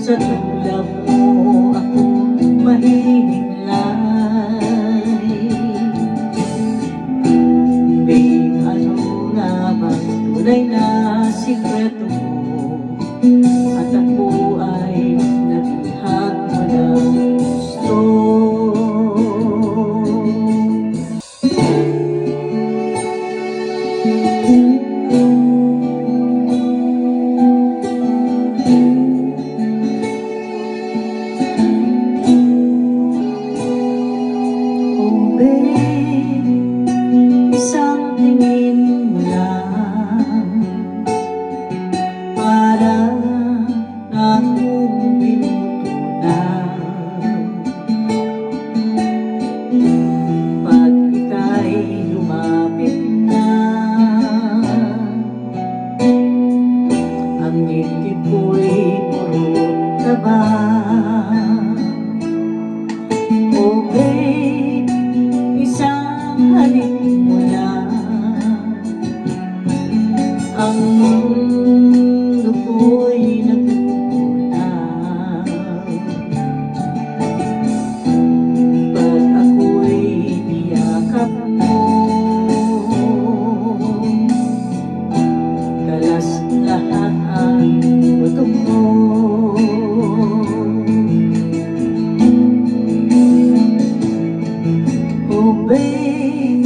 Sa tulad mo ako mahihinglay. Babe, ano nga bang tunay na sikreto mo? At ako ay nabihag mo ng gusto. Isang tingin mo lang para akong pinutulan. Pag ika'y lumapit na, ang ngiti ko'y puro taba. Oh babe, isang halik mo lang, ang mundo ko'y nagkukulang. Pag ako'y niyakap mo, kalas lahat ang buto mo. Oh babe,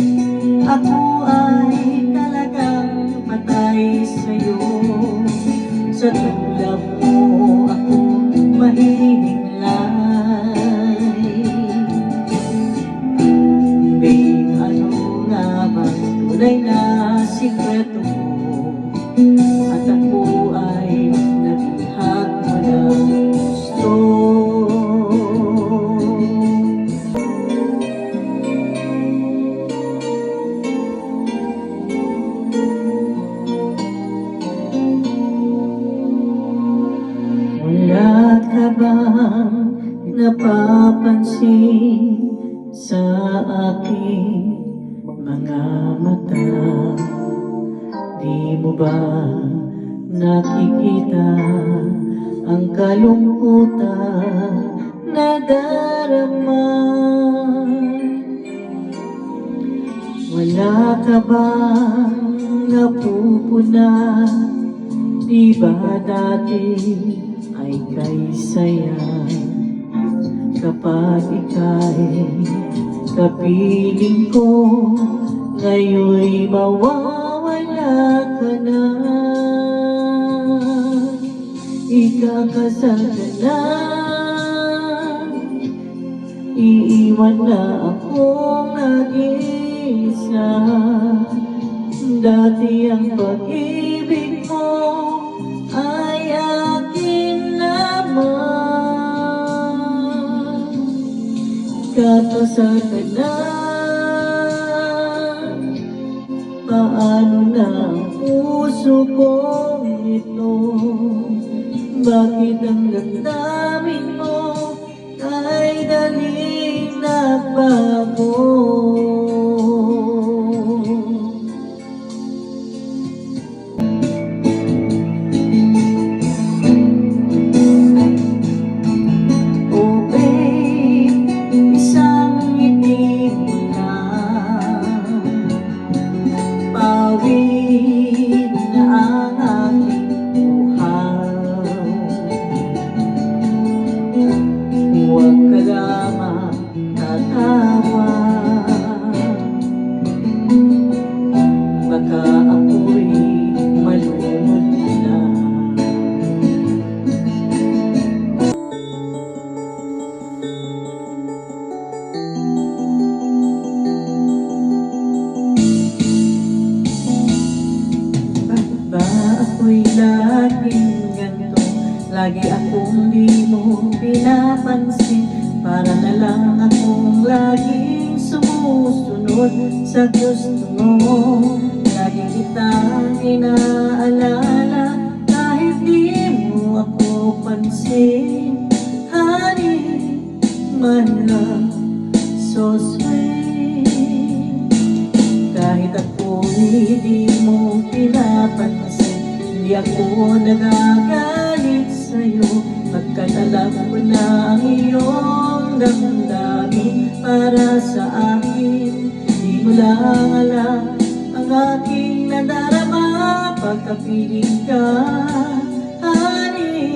ako ay talagang patay sa'yo. Sa tulad mo ako mahihinglay. Babe, ano nga bang tunay na sikreto mo? At ako ay nabihag mo ng gusto. Wala ka bang napapansin sa aking mga mata? Di mo ba nakikita ang kalungkutan na darama? Wala ka bang napupuna? Di ba dati ay kay saya kapag ika'y kapiling ko? Ngayon'y mawawala ka na, ikakasal ka na, iiwan na akong nag-iisa. Dati ang pag-ibig mo ay akin naman, kakasal ka na. Paano na ang puso kong ito? Bakit ang damdamin mo ay daling nagbago? awit na ang aking buhaw. Huwag ka lamang tatawa, baka ako'y malunod na. Ba ako'y laging ganito? Lagi akong di mo pinapansin. Para na lang akong laging sumusunod sa gusto mo. Lagi kitang inaalala kahit di mo ako pansin. Honey, my love, so sweet. Kahit ako'y di mo pinapansin, hindi ako nagagalit sa'yo. Pagkat alam ko na ang iyong damdamin para sa akin. Di mo lang alam ang aking nadarama pagkapiling ka. Honey,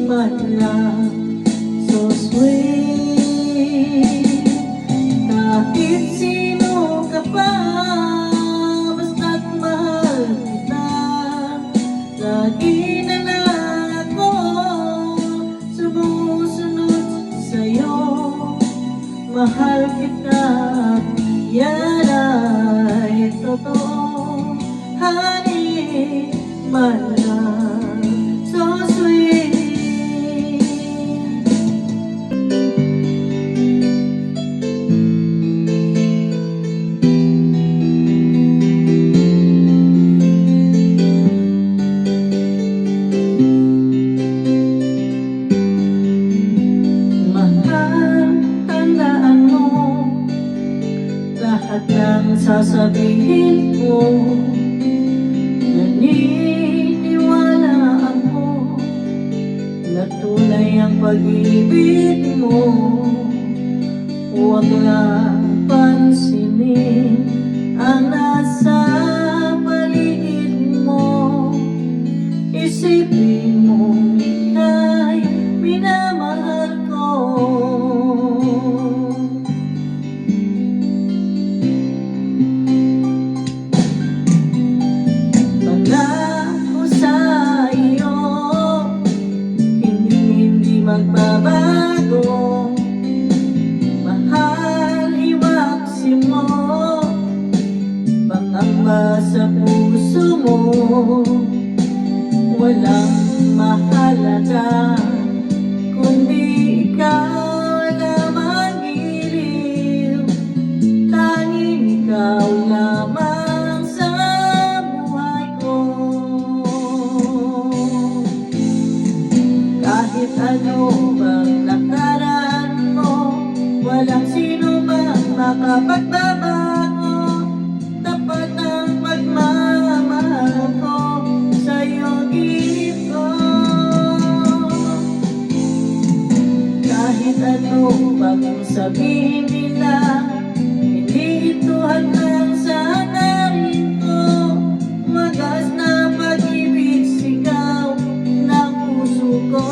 my love, so sweet. Kahit sino ka pa, basta't mahal kita. Lagi na lang ako sumusunod sa'yo. Mahal kita, yan ay totoo. Honey, my love, so sweet. Lahat ng sasabihin ko, naniniwala ako na tunay ang pag-ibig mo. Huwag lang pansinin ang nasa paligid mo. Isipin mo ika'y minamahal ko. Magbabago, mahal, iwaksi mo, pangamba sa puso mo. Walang mahalaga kundi ikaw na magiliw. Tanging ikaw lamang sa buhay ko. Kahit ano bang nakaraan mo, walang sino mang makapagbabago. Tapat ang pagmamahal ko sa'yo, gilid ko. Kahit ano bang sabihin nila, hindi ito hanggang sa hangarin ko. Wagas na pag-ibig, sigaw ng puso ko.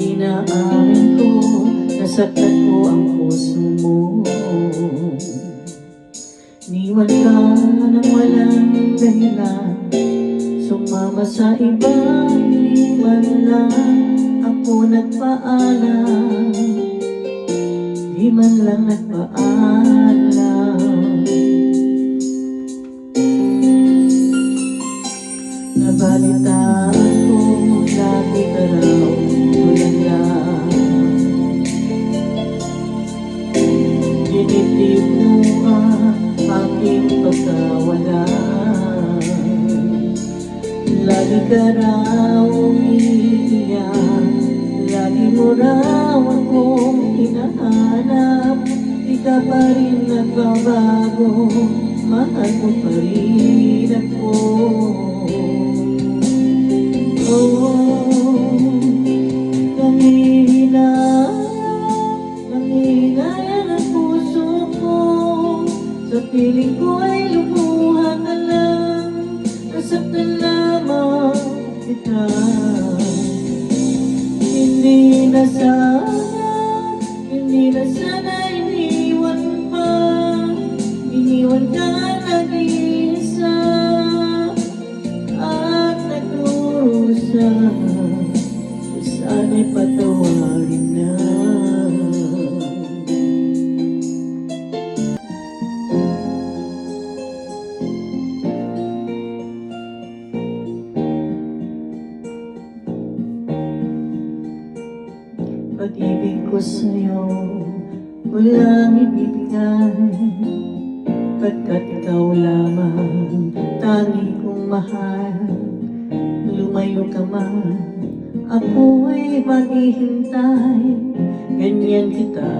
Inaamin ko, nasaktan ko ang puso mo. Niwan ka nang walang dahilan, sumama sa iba, hindi man lang ako nagpaalam. Di man lang nagpaalam. ka raw umiiyak, lagi mo raw akong hinahanap. Di ka pa rin nagbabago, mahal mo pa rin ako. Oh, nangihinayang ang puso ko. Sa piling ko ay lumuha ka lang, nasaktan lamang kita. Hindi na sana iniwan pa, iniwan ka nag-iisa at nagdurusa. Sana'y patawarin na. Pag-ibig ko sa'yo, walang ibibigay, pagkat ikaw lamang tangi kong mahal. Lumayo ka man, ako'y maghihintay, ganyan kita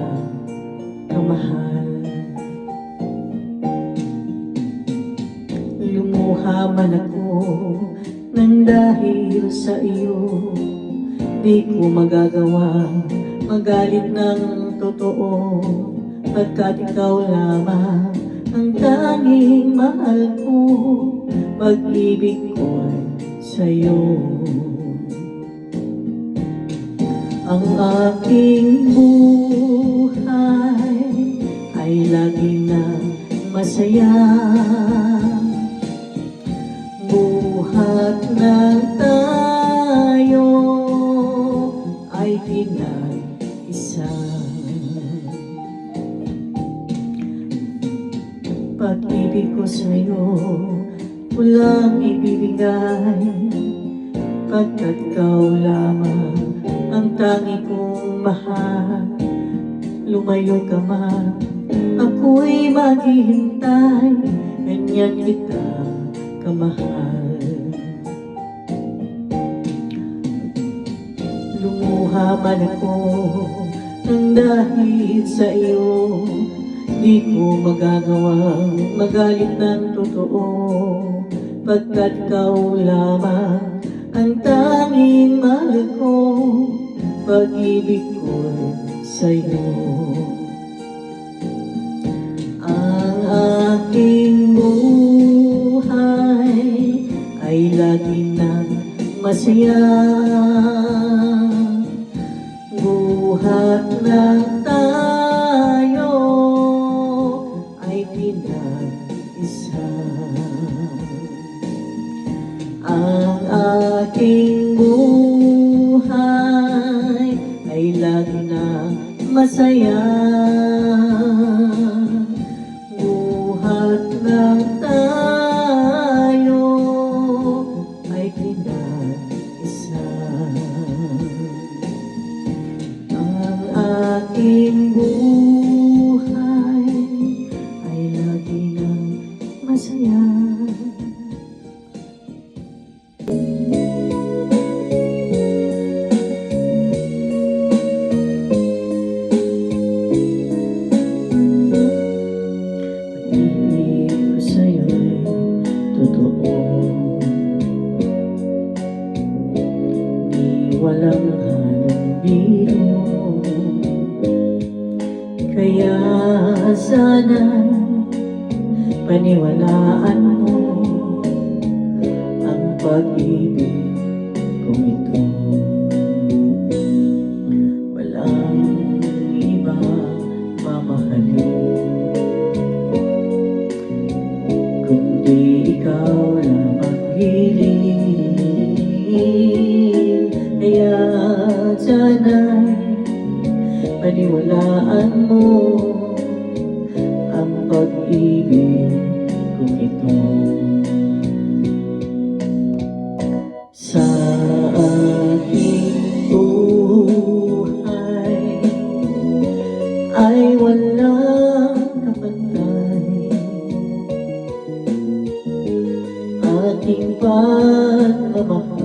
kamahal. Lumuha man ako nang dahil sa iyo, di ko magagawa magalit ng totoo, pagkat ikaw lamang ang tanging mahal ko. Pag-ibig ko'y sa'yo. Ang aking buhay ay lagi na masaya, buhat ng tayo ay pinag-isa. Pag-ibig ko sa'yo, walang ibibigay, pagkat ikaw lamang ang tangi kong mahal. Lumayo ka man, ako'y maghihintay, ganyan kita kamahal. Lumuha man ako nang dahil sa iyo, di ko magagawang magalit ng totoo, pagkat ikaw lamang ang tanging mahal ko. Pag-ibig ko'y sa'yo. Ang aking buhay ay lagi na masaya, buhat ng tayo ay pinag-isa. Ang aking buhay ay lagi na masaya, buhat ng tayo ay pinag-isa. Ang aking buhay ay lagi na masaya. Walang halong biro, kaya sana paniwalaan mo ang pag-ibig kong ito. Walang iba mamahalin kundi ikaw lamang hiling. Kaya sana'y paniwalaan mo ang pag-ibig kong ito. Sa aking buhay ay walang kapantay, aking pagmamahal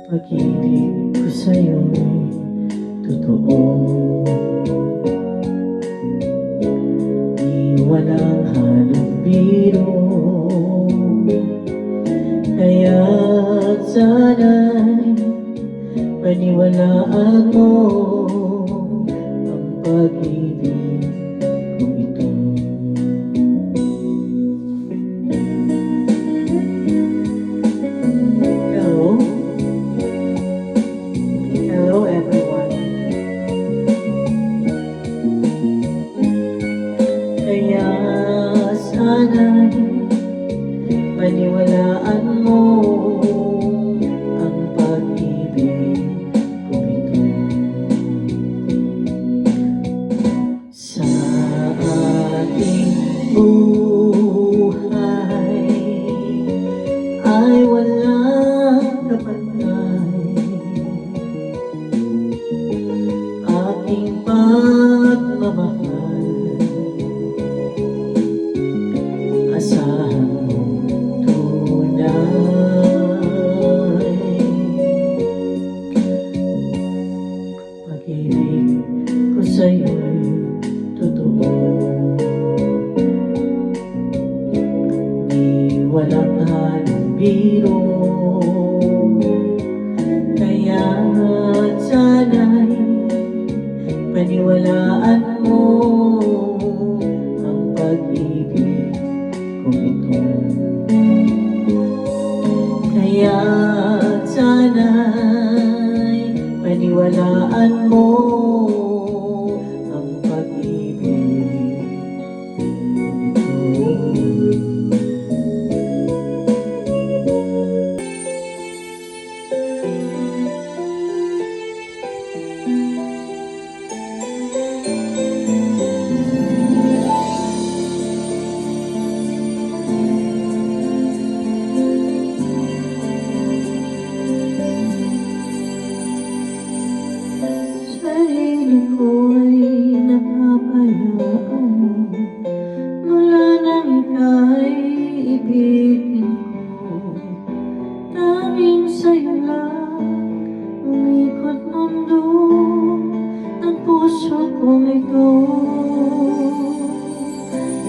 Pag-ibig ko sa'yo'y totoo, di walang halong biro. Kaya't sana'y paniwalaan mo ang pag-ibig kong ito. Hello? Hello everyone. Kaya sana'y paniwalaan mo ang pag-ibig kong ito. Sa ating buhay ay walang kapantay. Aking pagmamahal, asahan mo tunay. Pag-ibig ko sa'yo'y totoo, di walang halong biro. Kaya't sana'y paniwalaan mo ang pag-ibig kong ito. Kaya't sana'y paniwalaan mo ang pag-ibig kong ito. Sarili ko'y napapayaan mula nang ika'y ibigin ko. Tanging sa'yo lang umikot mundo ang puso kong ito.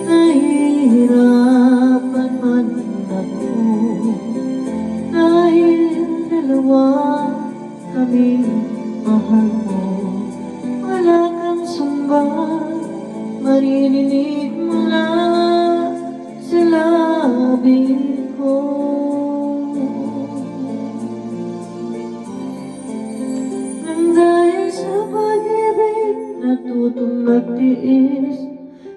Nahihirapan man ako dahil dalawa kaming mahal mo. Wala kang sumba, maririnig mula sa labi ko. Nang dahil sa pag-ibig, natutong magtiis.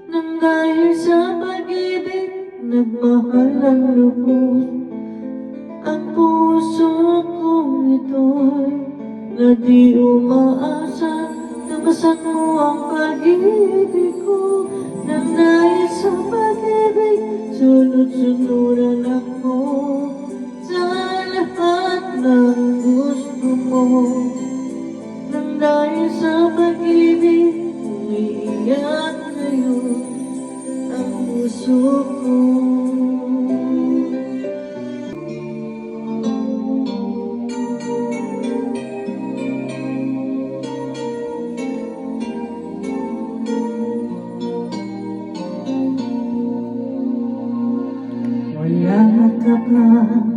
Nang dahil sa pag-ibig, nagmahal ang lubos. Ang puso kong ito'y na di umaasa, nabasan mo ang pag-ibig ko. Nang dahil sa pag-ibig, sunod-sunuran ako sa lahat ng gusto mo. Nang dahil sa pag-ibig, umiiyak ngayon ang puso ko. Wala ka bang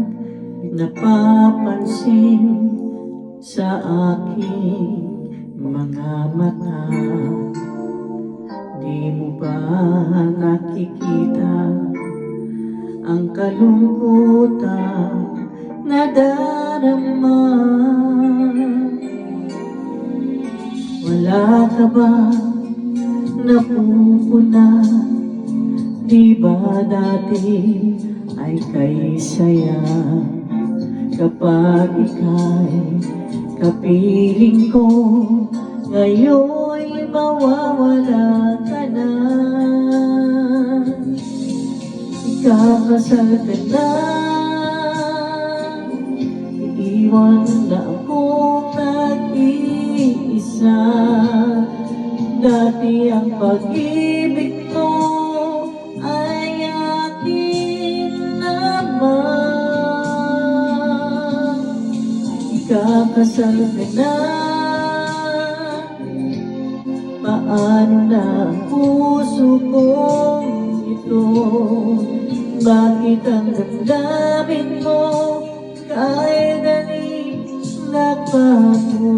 napapansin sa aking mga mata? Di mo ba nakikita ang kalungkutan na darama? Wala ka ba napupuna? Di ba dati ay kay saya kapag ika'y kapiling ko? Ngayon'y mawawala ka na. Ikakasal ka na, iiwan na akong nag-iisa. Dati ang pag-ibig ko ay akin naman. Magpapakasal ka na. Paano na ang puso kong ito? Bakit ang damdamin mo kahit dali nagbago?